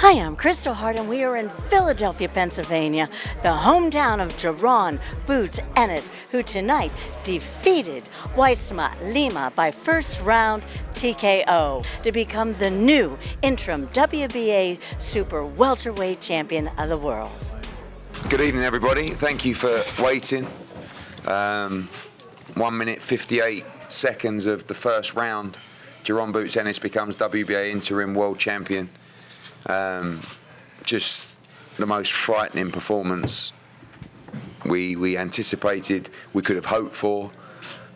Hi, I'm Kristal Hart, and we are in Philadelphia, Pennsylvania, the hometown of Jaron Boots Ennis, who tonight defeated Uisma Lima by first round TKO to become the new interim WBA super welterweight champion of the world. Good evening, everybody. Thank you for waiting. 1 minute 58 seconds of the first round. Jaron Boots Ennis becomes WBA interim world champion. Just the most frightening performance we anticipated, we could have hoped for.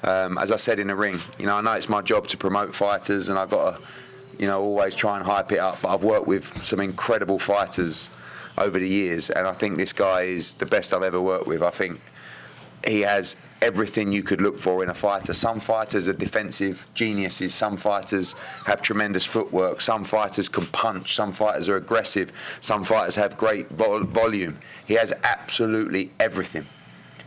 As I said in the ring, I know it's my job to promote fighters, and I've got to, always try and hype it up. But I've worked with some incredible fighters over the years, and I think this guy is the best I've ever worked with. I think he has everything you could look for in a fighter. Some fighters are defensive geniuses. Some fighters have tremendous footwork. Some fighters can punch. Some fighters are aggressive. Some fighters have great volume. He has absolutely everything.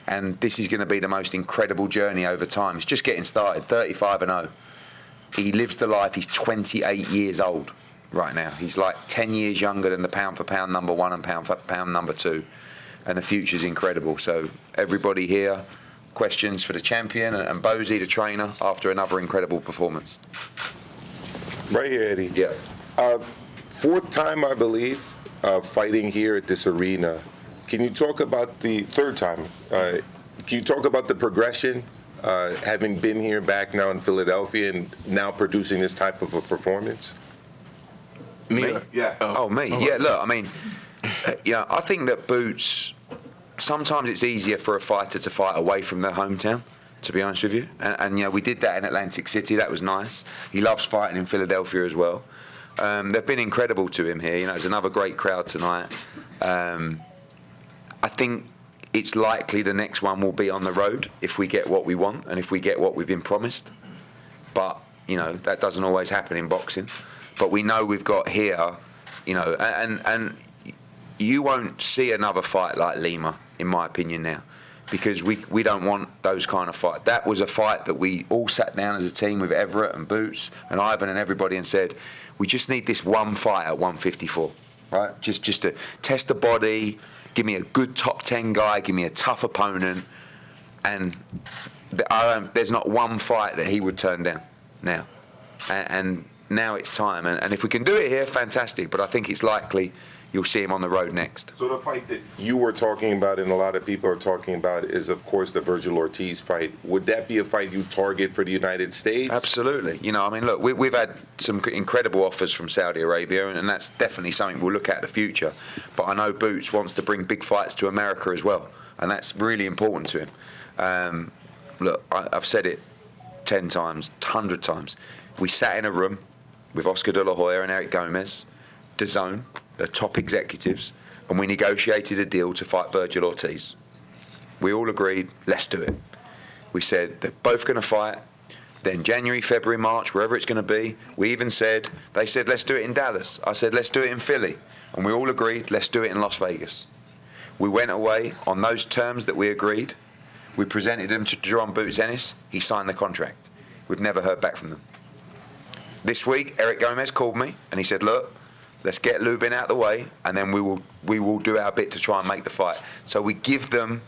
And this is going to be the most incredible journey over time. It's just getting started, 35-0. He lives the life. He's 28 years old right now. He's like 10 years younger than the pound-for-pound number one and pound-for-pound number two. And the future's incredible. So everybody here, questions for the champion and Bozy, the trainer, after another incredible performance. Right here, Eddie. Yeah. Fourth time, I believe, fighting here at this arena. Can you talk about the third time? Can you talk about the progression, having been here back now in Philadelphia and now producing this type of a performance? Me? Yeah. Oh, me. Yeah, look, I mean, I think that Boots, sometimes it's easier for a fighter to fight away from their hometown, to be honest with you. And we did that in Atlantic City. That was nice. He loves fighting in Philadelphia as well. They've been incredible to him here. There's another great crowd tonight. I think it's likely the next one will be on the road if we get what we want and if we get what we've been promised. But, that doesn't always happen in boxing. But we know we've got here, and you won't see another fight like Lima, in my opinion, now, because we don't want those kind of fights. That was a fight that we all sat down as a team with Everett and Boots and Ivan and everybody and said, we just need this one fight at 154, right? Just to test the body, give me a good top 10 guy, give me a tough opponent, and there's not one fight that he would turn down now. And now it's time, and if we can do it here, fantastic, but I think it's likely you'll see him on the road next. So the fight that you were talking about and a lot of people are talking about is, of course, the Virgil Ortiz fight. Would that be a fight you target for the United States? Absolutely. Look, we've had some incredible offers from Saudi Arabia, and that's definitely something we'll look at in the future. But I know Boots wants to bring big fights to America as well, and that's really important to him. Look, I've said it 10 times, 100 times. We sat in a room with Oscar De La Hoya and Eric Gomez, DAZN, the top executives, and we negotiated a deal to fight Virgil Ortiz. We all agreed, let's do it. We said they're both going to fight, then January, February, March, wherever it's going to be. We even said, they said, let's do it in Dallas. I said, let's do it in Philly. And we all agreed, let's do it in Las Vegas. We went away on those terms that we agreed. We presented them to Jaron Boots Ennis. He signed the contract. We've never heard back from them. This week, Eric Gomez called me and he said, look, let's get Lubin out of the way, and then we will do our bit to try and make the fight. So we give them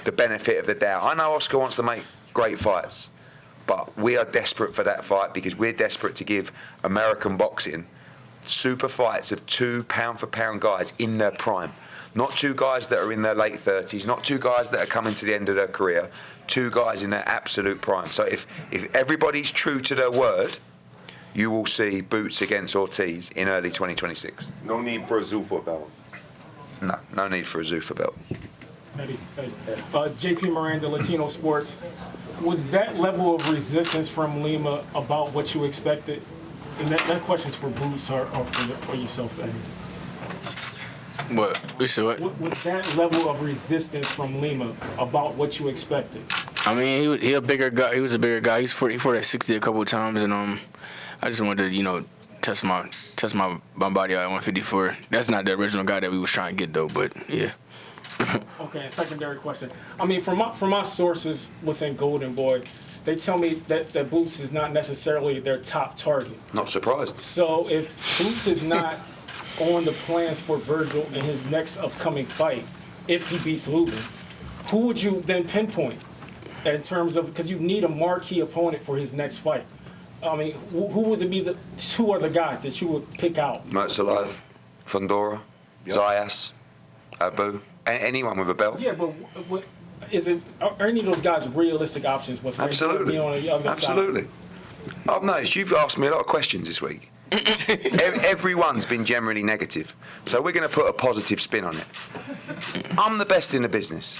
the benefit of the doubt. I know Oscar wants to make great fights, but we are desperate for that fight because we're desperate to give American boxing super fights of two pound-for-pound guys in their prime. Not two guys that are in their late 30s, not two guys that are coming to the end of their career, two guys in their absolute prime. So if everybody's true to their word, you will see Boots against Ortiz in early 2026. No need for a Zuffa belt. No need for a Zuffa belt. Eddie. JP Miranda, Latino Sports. Was that level of resistance from Lima about what you expected? And that question's for Boots or for yourself, Eddie. What? You said what? Was that level of resistance from Lima about what you expected? I mean, he a bigger guy. He was a bigger guy. He fought at 60 a couple of times, and I just wanted to, test my body out at 154. That's not the original guy that we was trying to get though, but yeah. Okay, secondary question. I mean, from my sources within Golden Boy, they tell me that Boots is not necessarily their top target. Not surprised. So if Boots is not on the plans for Virgil in his next upcoming fight, if he beats Lubin, who would you then pinpoint in terms of, because you need a marquee opponent for his next fight? I mean, who would be the 2 other guys that you would pick out? Mertzalayev, Fundora, Zayas, Abu, anyone with a belt. Yeah, but are any of those guys realistic options? Absolutely. On the other Absolutely. I've noticed you've asked me a lot of questions this week. Everyone's been generally negative. So we're going to put a positive spin on it. I'm the best in the business.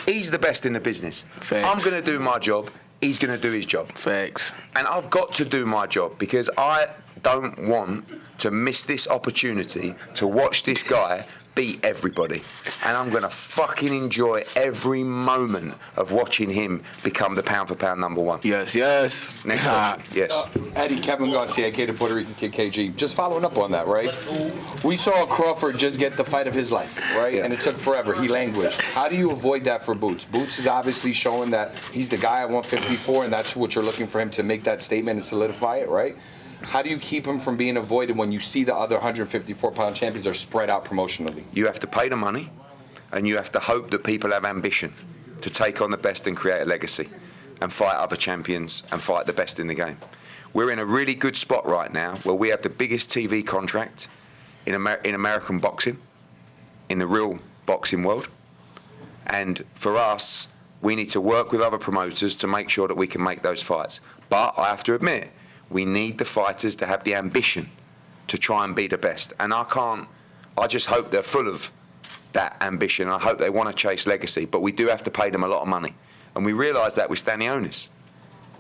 He's the best in the business. Facts. I'm going to do my job. He's going to do his job. Facts. And I've got to do my job because I don't want to miss this opportunity to watch this guy beat everybody. And I'm going to fucking enjoy every moment of watching him become the pound-for-pound number 1. Yes, yes. Next one. Yes. Eddie, Kevin Garcia, aka the Puerto Rican Kid KG. Just following up on that, right? We saw Crawford just get the fight of his life, right? Yeah. And it took forever. He languished. How do you avoid that for Boots? Boots is obviously showing that he's the guy at 154, and that's what you're looking for him to make that statement and solidify it, right? How do you keep him from being avoided when you see the other 154-pound champions are spread out promotionally? You have to pay the money, and you have to hope that people have ambition to take on the best and create a legacy and fight other champions and fight the best in the game. We're in a really good spot right now where we have the biggest TV contract in American boxing, in the real boxing world. And for us, we need to work with other promoters to make sure that we can make those fights. But I have to admit, we need the fighters to have the ambition to try and be the best. And I just hope they're full of that ambition. I hope they want to chase legacy, but we do have to pay them a lot of money. And we realised that with Stanionis,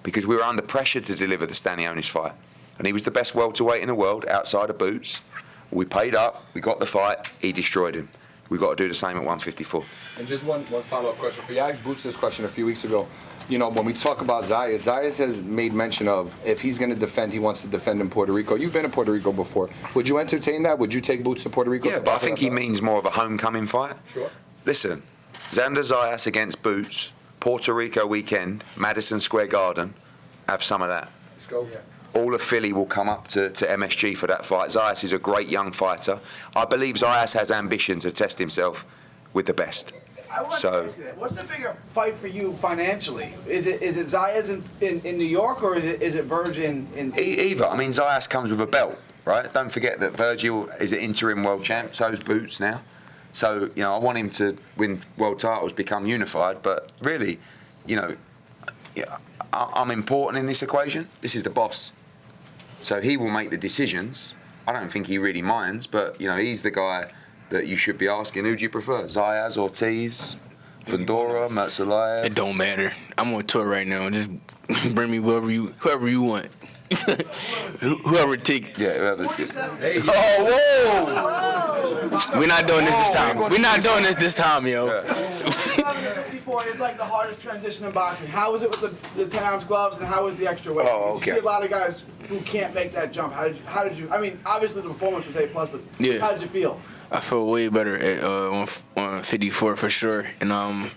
because we were under pressure to deliver the Stanionis fight. And he was the best welterweight in the world outside of Boots. We paid up, we got the fight, he destroyed him. We've got to do the same at 154. And just one follow-up question for you. I asked Boots this question a few weeks ago. You know, when we talk about Zayas has made mention of if he's going to defend, he wants to defend in Puerto Rico. You've been in Puerto Rico before. Would you entertain that? Would you take Boots to Puerto Rico? Yeah, but I think he means more of a homecoming fight. Sure. Listen, Xander Zayas against Boots, Puerto Rico weekend, Madison Square Garden, have some of that. Let's go. Yeah. All of Philly will come up to MSG for that fight. Zayas is a great young fighter. I believe Zayas has ambition to test himself with the best. I want to ask you that. What's the bigger fight for you financially? Is it Zayas in New York, or is it Virgin in? Either. I mean, Zayas comes with a belt, right? Don't forget that Virgil is an interim world champ. So's Boots now. So I want him to win world titles, become unified. But really, I'm important in this equation. This is the boss, so he will make the decisions. I don't think he really minds, but he's the guy that you should be asking. Who do you prefer, Zayas, Ortiz, Fundora, Mertzalayev? It don't matter. I'm on tour right now. Just bring me whoever you want. Whoever take. Yeah, whoever. Hey, Oh, whoa! We're not doing this time. We're not doing this time, yo. It's like the hardest transition in boxing. How was it with the 10-ounce gloves, and how was the extra weight? Oh, okay. You see a lot of guys who can't make that jump. How did you? I mean, obviously the performance was A+, but Yeah. how did you feel? I feel way better at 154 for sure, and them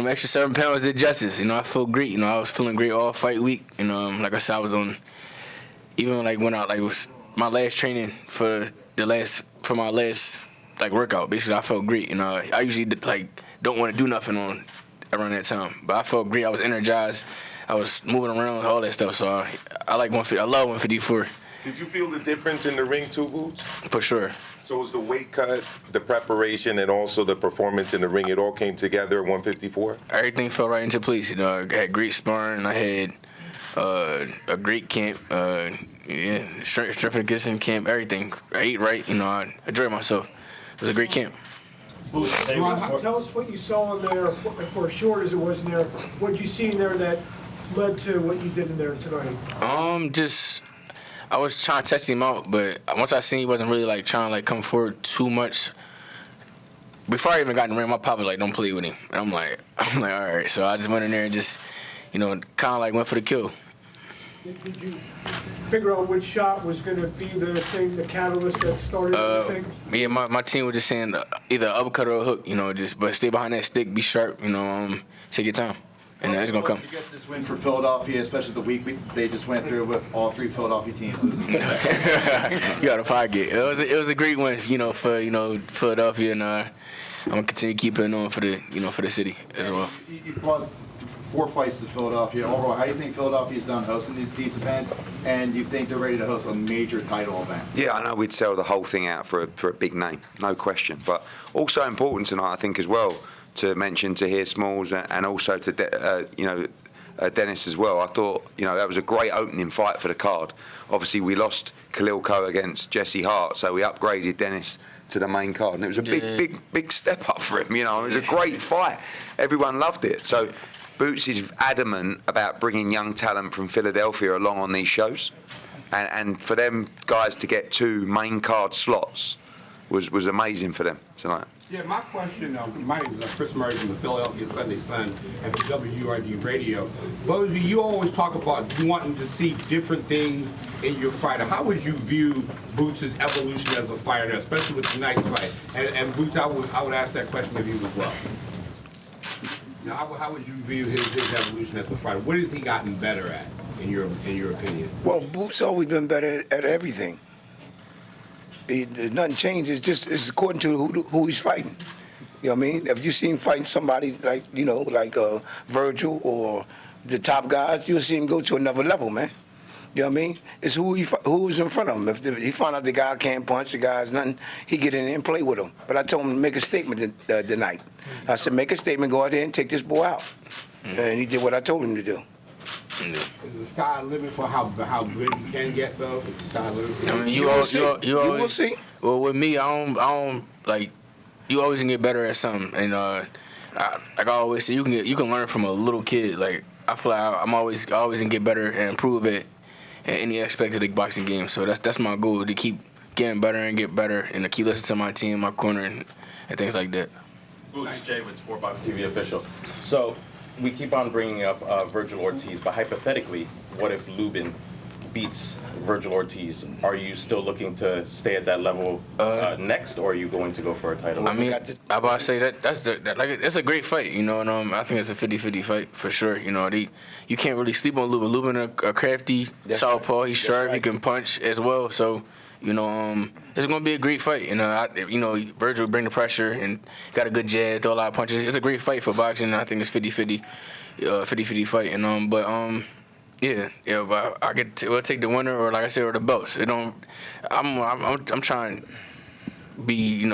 extra 7 pounds did justice. I feel great. I was feeling great all fight week, and like I said, I was on. Even like when it was my last training for my last workout. Basically, I felt great. I usually don't want to do nothing around that time, but I felt great. I was energized. I was moving around, all that stuff. So I like 150. I love 154. Did you feel the difference in the ring too, Boots? For sure. So it was the weight cut, the preparation, and also the performance in the ring. It all came together at 154? Everything fell right into place. I had great sparring. I had a great camp. Strength and conditioning camp. Everything. I ate right. I enjoyed myself. It was a great camp. Ron, tell us what you saw in there, for as short as it was in there. What did you see in there that led to what you did in there tonight? I was trying to test him out, but once I seen he wasn't really trying to come forward too much. Before I even got in the ring, my pop was like, "Don't play with him." And I'm like, all right. So I just went in there and just, kind of went for the kill. Did you figure out which shot was going to be the thing, the catalyst that started everything? Yeah, my team was just saying either uppercut or a hook, but stay behind that stick, be sharp, take your time. and it's gonna come. You get this win for Philadelphia, especially the week they just went through with all 3 Philadelphia teams. You got a pocket. It was a great win, for Philadelphia, and I'm gonna continue keeping on for the city as well. You brought 4 fights to Philadelphia. Overall, how do you think Philadelphia's done hosting these events, and do you think they're ready to host a major title event? Yeah, I know we'd sell the whole thing out for a big name, no question. But also important tonight, I think, as well, to mention to hear Smalls and also to Dennis as well. I thought that was a great opening fight for the card. Obviously, we lost Khalil Coe against Jesse Hart, so we upgraded Dennis to the main card, and it was a big step up for him. It was a great fight. Everyone loved it. So Boots is adamant about bringing young talent from Philadelphia along on these shows, and for them guys to get 2 main card slots was amazing for them tonight. Yeah, my question, my name is Chris Murray from the Philadelphia Sunday Sun and for WRD Radio. Bozy, you always talk about wanting to see different things in your fighter. How would you view Boots' evolution as a fighter, especially with tonight's fight? And Boots, I would ask that question of you as well. Now, how would you view his evolution as a fighter? What has he gotten better at, in your opinion? Well, Boots always been better at everything. Nothing changes. It's according to who he's fighting. You know what I mean? If you seen fighting somebody like Virgil or the top guys, you'll see him go to another level, man. You know what I mean? It's who's in front of him. If he find out the guy can't punch, the guy's nothing, he get in there and play with him. But I told him to make a statement tonight. I said, make a statement, go out there and take this boy out. And he did what I told him to do. Is the sky limit for how good he can get, though? Is the sky limit? I mean, you will see. Well, with me, I don't like. You always can get better at something, and like I always say, you can learn from a little kid. Like I feel like I always can get better and improve at any aspect of the boxing game. So that's my goal, to keep getting better and get better, and to keep listening to my team, my corner, and things like that. Boots Jay with Sportbox TV official. So we keep on bringing up Virgil Ortiz, but hypothetically, what if Lubin beats Virgil Ortiz? Are you still looking to stay at that level next, or are you going to go for a title? I mean, I'm about to say that's a great fight, and I think it's a 50-50 fight for sure. You can't really sleep on Lubin. Lubin a crafty southpaw. He's sharp. Right. He can punch as well. So it's gonna be a great fight. Virgil bring the pressure and got a good jab, throw a lot of punches. It's a great fight for boxing. I think it's 50-50 fight. But we'll take the winner, or like I said, or the belts. I'm trying to be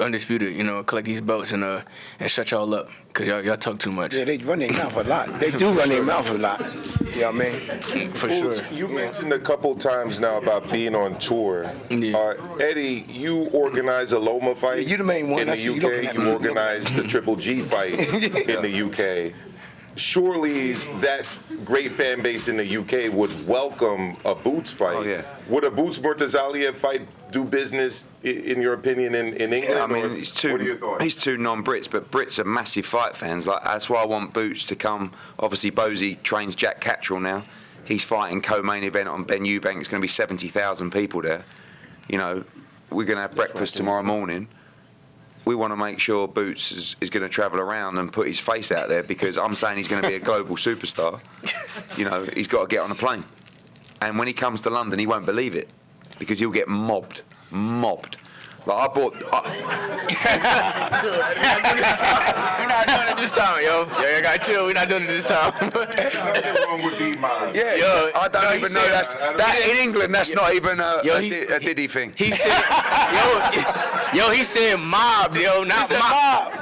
undisputed. Collect these belts and shut y'all up, because y'all talk too much. Yeah, they run their mouth a lot. They do run their mouth a lot. You know what I mean? For sure. You mentioned a couple times now about being on tour. Yeah. Eddie, you organized a Loma fight. Yeah, you the main one. In the UK. You organized the Triple G fight in the UK. Surely that great fan base in the UK would welcome a Boots fight. Oh, yeah. Would a Boots Murtazaliev fight do business, in your opinion, in England? Yeah, I mean, what are your thoughts? he's 2 non-Brits, but Brits are massive fight fans. Like, that's why I want Boots to come. Obviously, Bozy trains Jack Cattrall now. He's fighting co-main event on Ben Eubank. It's going to be 70,000 people there. We're going to have breakfast tomorrow morning. We want to make sure Boots is going to travel around and put his face out there, because I'm saying he's going to be a global superstar. He's got to get on a plane. And when he comes to London, he won't believe it, because he'll get mobbed. Like, I bought... We're not doing it this time, yo. I got chill. We're not doing it this time. Nothing wrong with B-Mob. Yeah, yo, I don't even know that in England. That's not even a Diddy thing. He said, he said mob, yo, not mob.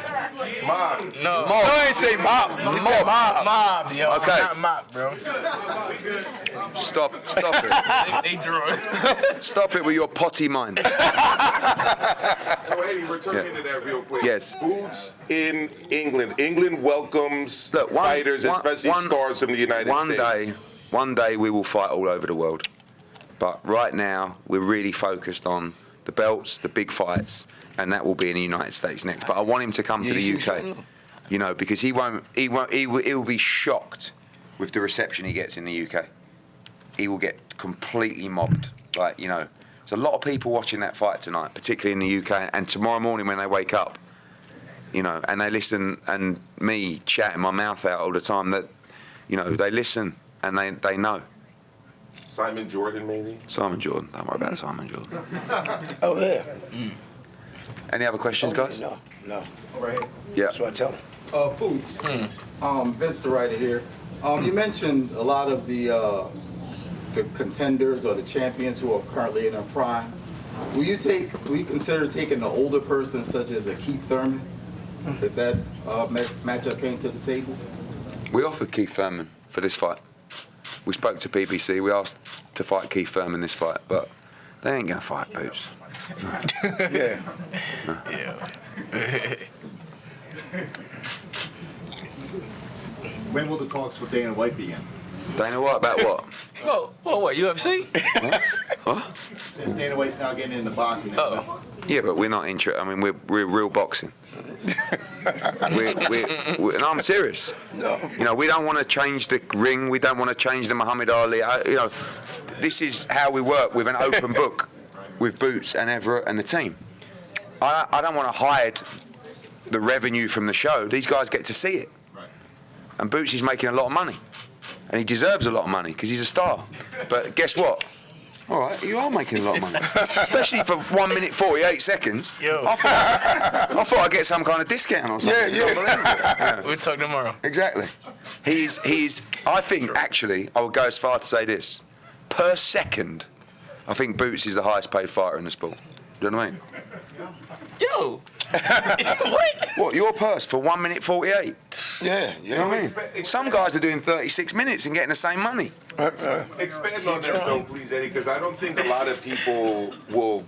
Mob. No, Mob. I ain't say mob. He said mob, yo. Okay. Not mob, bro. Stop it. They draw. Stop it with your potty mind. So, Eddie, returning to that real quick. Yes. Boots in England. England welcomes fighters, especially stars from the United States. One day we will fight all over the world. But right now, we're really focused on the belts, the big fights, and that will be in the United States next. But I want him to come to the UK, because he will be shocked with the reception he gets in the UK. He will get completely mobbed. There's a lot of people watching that fight tonight, particularly in the UK, and tomorrow morning when they wake up, you know, and they listen, and me chatting my mouth out all the time, that, you know, they listen and they know. Simon Jordan, maybe? Simon Jordan. Don't worry about Simon Jordan. Oh, yeah. Any other questions, guys? No. Right here. Yeah. That's what I tell them. Boots. Vince the writer here. You mentioned a lot of the contenders or the champions who are currently in their prime. Will you consider taking an older person such as a Keith Thurman if that matchup came to the table? We offered Keith Thurman for this fight. We spoke to BBC. We asked to fight Keith Thurman this fight, but they ain't gonna fight Boots. No. Yeah. No. When will the talks with Dana White begin? Dana White about what? What, UFC? What? Since Dana White's now getting into boxing. Yeah, but we're not interested. I mean, we're real boxing. And I'm serious. No. You know, we don't want to change the ring. We don't want to change the Muhammad Ali. You know, this is how we work with an open book with Boots and Everett and the team. I don't want to hide the revenue from the show. These guys get to see it. Right. And Boots is making a lot of money. And he deserves a lot of money because he's a star. But guess what? All right, you are making a lot of money. Especially for 1 minute 48 seconds. Yo. I thought I'd get some kind of discount or something. Yeah. We'll talk tomorrow. Exactly. He's. I think, actually, I would go as far to say this. Per second, I think Boots is the highest paid fighter in the sport. Do you know what I mean? Yo. What? What, your purse for 1 minute 48? Yeah. You know what I mean? Some guys are doing 36 minutes and getting the same money. Expand on that, though, please, Eddie, because I don't think a lot of people will.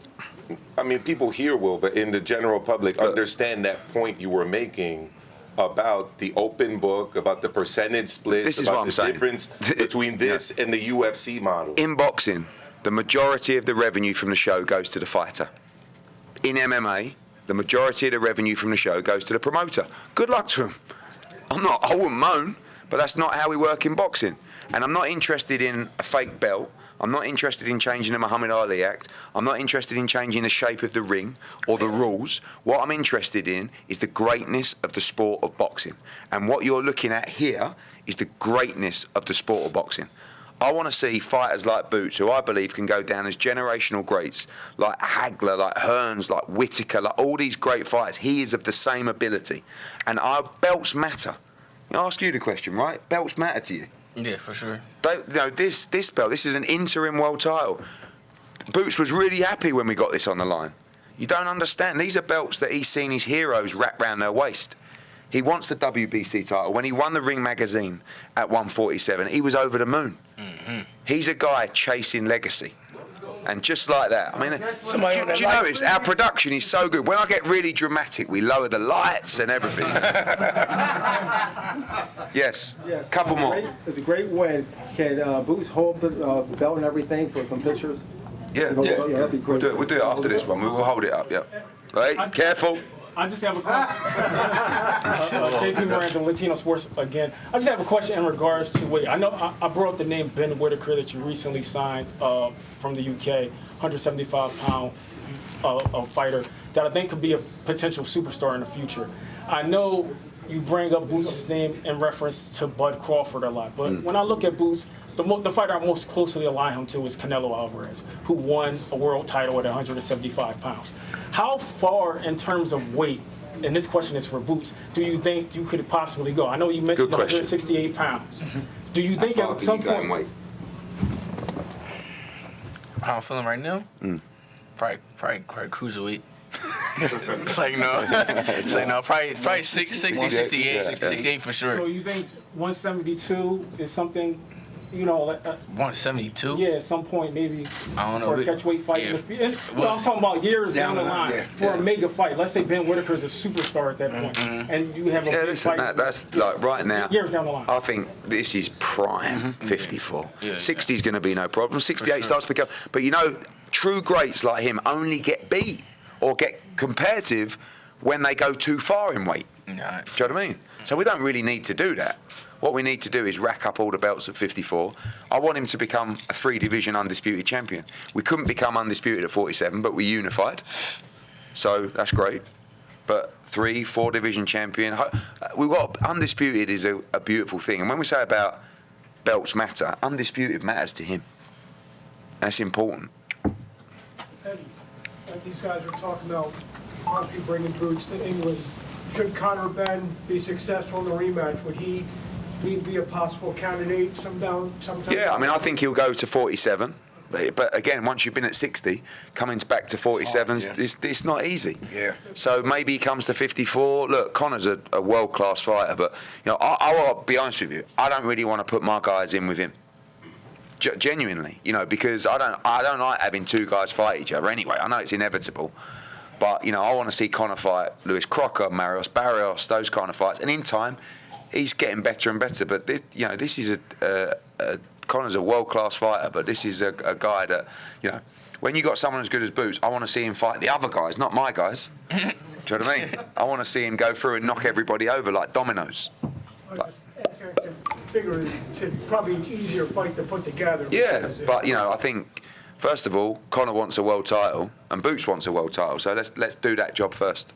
I mean, people here will, but in the general public, understand that point you were making about the open book, about the percentage splits, This is about what I'm the saying. difference between this and the UFC model. In boxing, the majority of the revenue from the show goes to the fighter. In MMA, the majority of the revenue from the show goes to the promoter. Good luck to him. I wouldn't moan, but that's not how we work in boxing. And I'm not interested in a fake belt. I'm not interested in changing the Muhammad Ali Act. I'm not interested in changing the shape of the ring or the rules. What I'm interested in is the greatness of the sport of boxing. And what you're looking at here is the greatness of the sport of boxing. I want to see fighters like Boots, who I believe can go down as generational greats, like Hagler, like Hearns, like Whittaker, like all these great fighters. He is of the same ability. And our belts matter. I'll ask you the question, right? Belts matter to you? Yeah, for sure. This belt, this is an interim world title. Boots was really happy when we got this on the line. You don't understand. These are belts that he's seen his heroes wrap round their waist. He wants the WBC title. When he won the Ring magazine at 147, he was over the moon. Mm-hmm. He's a guy chasing legacy. And just like that, I mean, do you notice our production is so good? When I get really dramatic, we lower the lights and everything. Yes. Couple more. It's a great win. Can Boots hold the belt and everything for some pictures? Yeah. That'd be great. We'll do it after this one. We'll hold it up. Yeah. Right. Careful. I just have a question. JP Miranda, Latino Sports again. I just have a question in regards to weight. I know I brought up the name Ben Whittaker that you recently signed from the UK, 175-pound fighter that I think could be a potential superstar in the future. I know you bring up Boots' name in reference to Bud Crawford a lot, but when I look at Boots, the fighter I most closely align him to is Canelo Alvarez, who won a world title at 175 pounds. How far in terms of weight, and this question is for Boots, do you think you could possibly go? I know you mentioned 168 pounds. Do you think at some point... How I'm feeling right now? Probably cruiserweight. It's like no, probably 60, 68, 68 for sure. So you think 172 is something, you know, 172? Yeah, at some point maybe I don't know, for a catchweight fight. I'm talking about years down the line for a mega fight. Let's say Ben Whittaker is a superstar at that point, and you have a big fight. That's like right now. Years down the line. I think this is prime 54. 60 is going to be no problem. 68 starts to pick up. But you know, true greats like him only get beat or get competitive when they go too far in weight. Do you know what I mean? So we don't really need to do that. What we need to do is rack up all the belts at 54. I want him to become a 3-division undisputed champion. We couldn't become undisputed at 47, but we unified. So that's great. but 3, 4 division champion. We've got undisputed is a beautiful thing. And when we say about belts matter, undisputed matters to him. That's important. Eddie, like these guys are talking about possibly bringing Boots to England. Should Conor Ben be successful in the rematch? Would he be a possible candidate sometime? Yeah, I mean, I think he'll go to 47. But again, once you've been at 60, coming back to 47, it's not easy. Yeah. So maybe he comes to 54. Look, Conor's a world-class fighter, but I'll be honest with you, I don't really want to put my guys in with him. Genuinely, because I don't like having two guys fight each other anyway. I know it's inevitable, but I want to see Conor fight Lewis Crocker, Marius Barrios, those kind of fights, and in time, he's getting better and better. But this is Conor's a world-class fighter, but this is a guy that, when you got someone as good as Boots, I want to see him fight the other guys, not my guys. Do you know what I mean? I want to see him go through and knock everybody over like dominoes. It's probably an easier fight to put together. Yeah, but I think first of all, Conor wants a world title and Boots wants a world title, so let's do that job first.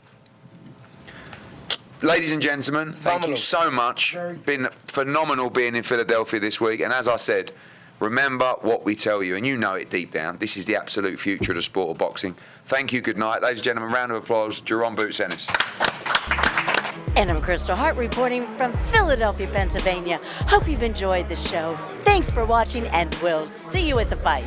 Ladies and gentlemen, thank you so much. Been phenomenal being in Philadelphia this week. And as I said, remember what we tell you, and you know it deep down. This is the absolute future of the sport of boxing. Thank you, good night. Ladies and gentlemen, round of applause, Jerron Boots Ennis. And I'm Kristal Hart reporting from Philadelphia, Pennsylvania. Hope you've enjoyed the show. Thanks for watching, and we'll see you at the fights.